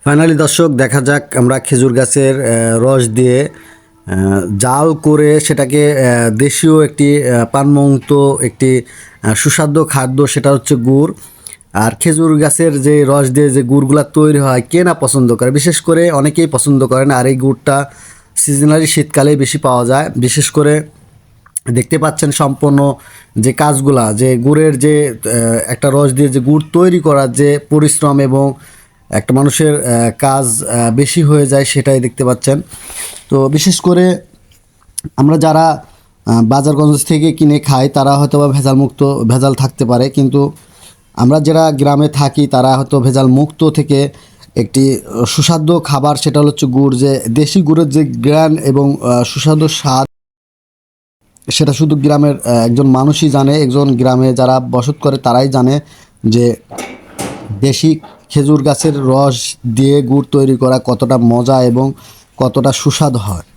Finally দর্শক দেখা যাক আমরা খেজুর গাছের রস দিয়ে জাল করে সেটাকে দেশীয় একটি পানমুক্ত একটি সুস্বাদু খাদ্য সেটা হচ্ছে গুড়। আর খেজুর গাছের যে রস দিয়ে যে গুড়গুলা তৈরি হয় কে না পছন্দ করে, বিশেষ করে অনেকেই পছন্দ করেন। আর এই গুড়টা সিজনালি শীতকালেই বেশি পাওয়া যায়। বিশেষ করে দেখতে পাচ্ছেন সম্পূর্ণ যে কাজগুলা, যে গুড়ের যে একটা রস দিয়ে যে গুড় তৈরি করার যে পরিশ্রম এবং একটা মানুষের কাজ বেশি হয়ে যায় সেটাই দেখতে পাচ্ছেন। তো বিশেষ করে আমরা যারা বাজারগঞ্জ থেকে কিনে খাই তারা হয়তো বা ভেজাল থাকতে পারে, কিন্তু আমরা যারা গ্রামে থাকি তারা হয়তো ভেজাল মুক্ত থেকে একটি সুস্বাদু খাবার সেটা হচ্ছে গুড়। যে দেশি গুড়ের যে গ্রান এবং সুস্বাদু স্বাদ সেটা শুধু গ্রামের একজন মানুষই জানে, একজন গ্রামে যারা বসত করে তারাই জানে যে দেশি খেজুর গাছের রস দিয়ে গুড় তৈরি করা কতটা মজা এবং কতটা সুস্বাদু হয়।